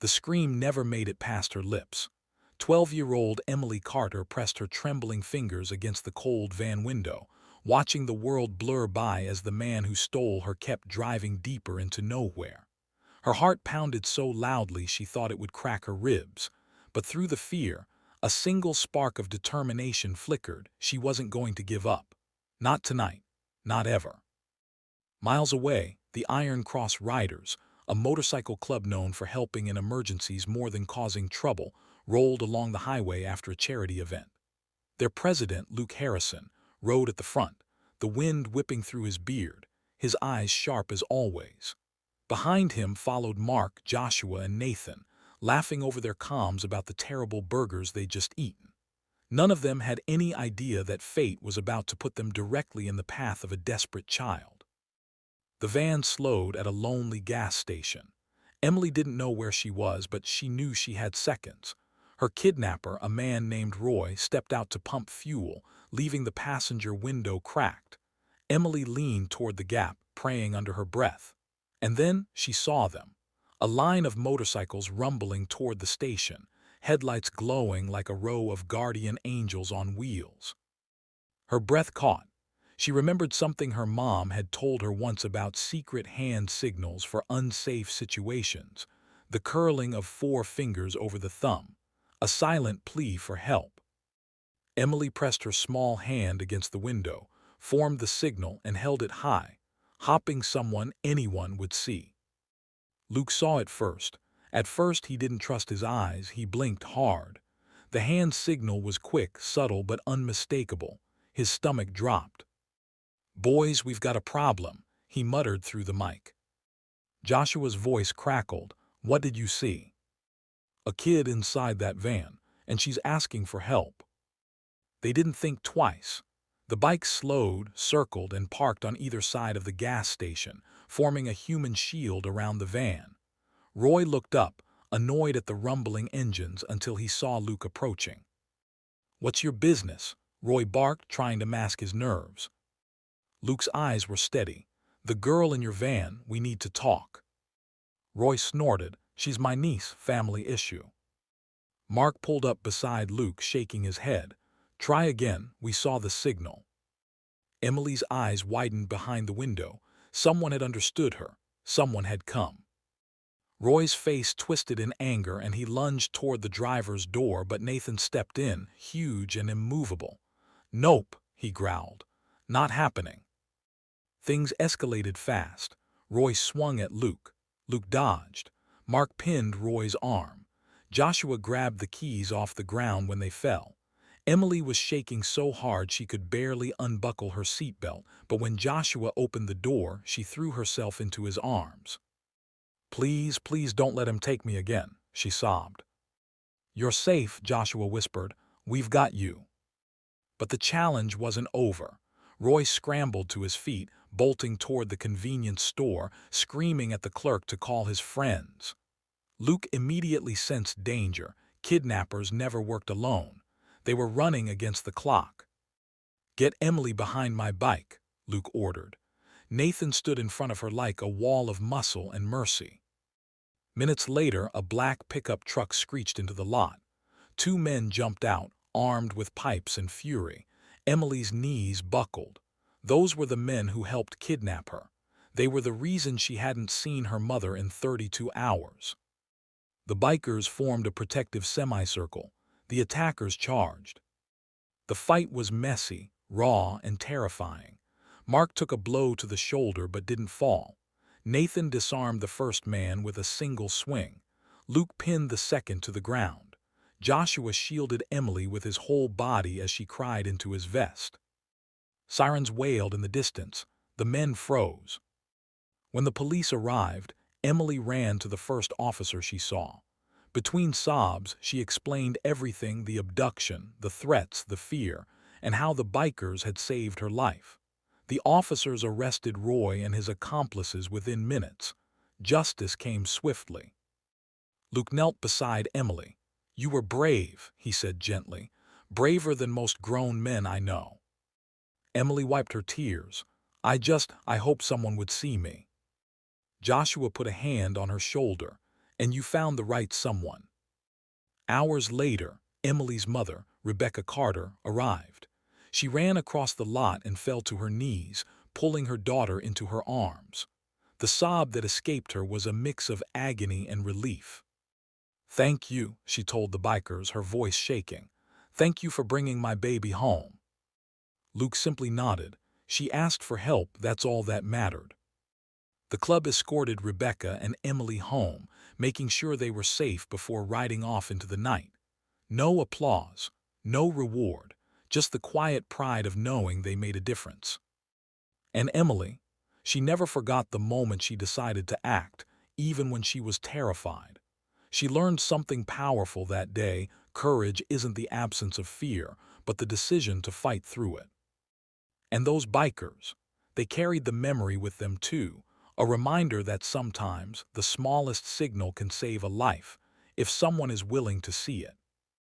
The scream never made it past her lips. 12-year-old Emily Carter pressed her trembling fingers against the cold van window, watching the world blur by as the man who stole her kept driving deeper into nowhere. Her heart pounded so loudly she thought it would crack her ribs, but through the fear, a single spark of determination flickered. She wasn't going to give up. Not tonight. Not ever. Miles away, the Iron Cross Riders, a motorcycle club known for helping in emergencies more than causing trouble, rolled along the highway after a charity event. Their president, Luke Harrison, rode at the front, the wind whipping through his beard, his eyes sharp as always. Behind him followed Mark, Joshua, and Nathan, laughing over their comms about the terrible burgers they'd just eaten. None of them had any idea that fate was about to put them directly in the path of a desperate child. The van slowed at a lonely gas station. Emily didn't know where she was, but she knew she had seconds. Her kidnapper, a man named Roy, stepped out to pump fuel, leaving the passenger window cracked. Emily leaned toward the gap, praying under her breath. And then she saw them. A line of motorcycles rumbling toward the station, headlights glowing like a row of guardian angels on wheels. Her breath caught. She remembered something her mom had told her once about secret hand signals for unsafe situations, the curling of 4 fingers over the thumb, a silent plea for help. Emily pressed her small hand against the window, formed the signal, and held it high, hoping someone, anyone, would see. Luke saw it first. At first he didn't trust his eyes. He blinked hard. The hand signal was quick, subtle, but unmistakable. His stomach dropped. "Boys, we've got a problem," he muttered through the mic. Joshua's voice crackled. "What did you see?" "A kid inside that van, and she's asking for help." They didn't think twice. The bike slowed, circled, and parked on either side of the gas station, forming a human shield around the van. Roy looked up, annoyed at the rumbling engines, until he saw Luke approaching. "What's your business?" Roy barked, trying to mask his nerves. Luke's eyes were steady. "The girl in your van, we need to talk." Roy snorted. "She's my niece, family issue." Mark pulled up beside Luke, shaking his head. "Try again, we saw the signal." Emily's eyes widened behind the window. Someone had understood her. Someone had come. Roy's face twisted in anger and he lunged toward the driver's door, but Nathan stepped in, huge and immovable. "Nope," he growled. "Not happening." Things escalated fast. Roy swung at Luke. Luke dodged. Mark pinned Roy's arm. Joshua grabbed the keys off the ground when they fell. Emily was shaking so hard she could barely unbuckle her seatbelt, but when Joshua opened the door, she threw herself into his arms. "Please, please don't let him take me again," she sobbed. "You're safe," Joshua whispered. "We've got you." But the challenge wasn't over. Roy scrambled to his feet, bolting toward the convenience store, screaming at the clerk to call his friends. Luke immediately sensed danger. Kidnappers never worked alone. They were running against the clock. "Get Emily behind my bike," Luke ordered. Nathan stood in front of her like a wall of muscle and mercy. Minutes later, a black pickup truck screeched into the lot. 2 men jumped out, armed with pipes and fury. Emily's knees buckled. Those were the men who helped kidnap her. They were the reason she hadn't seen her mother in 32 hours. The bikers formed a protective semicircle. The attackers charged. The fight was messy, raw, and terrifying. Mark took a blow to the shoulder but didn't fall. Nathan disarmed the first man with a single swing. Luke pinned the second to the ground. Joshua shielded Emily with his whole body as she cried into his vest. Sirens wailed in the distance. The men froze. When the police arrived, Emily ran to the first officer she saw. Between sobs, she explained everything: the abduction, the threats, the fear, and how the bikers had saved her life. The officers arrested Roy and his accomplices within minutes. Justice came swiftly. Luke knelt beside Emily. "You were brave," he said gently. "Braver than most grown men I know." Emily wiped her tears. I hope someone would see me." Joshua put a hand on her shoulder. and you found the right someone. Hours later, Emily's mother, Rebecca Carter, arrived. She ran across the lot and fell to her knees, pulling her daughter into her arms. The sob that escaped her was a mix of agony and relief. "Thank you," she told the bikers, her voice shaking. "Thank you for bringing my baby home." Luke simply nodded. She asked for help, that's all that mattered. The club escorted Rebecca and Emily home, making sure they were safe before riding off into the night. No applause, no reward, just the quiet pride of knowing they made a difference. And Emily, she never forgot the moment she decided to act, even when she was terrified. She learned something powerful that day: courage isn't the absence of fear, but the decision to fight through it. And those bikers, they carried the memory with them too, a reminder that sometimes the smallest signal can save a life, if someone is willing to see it.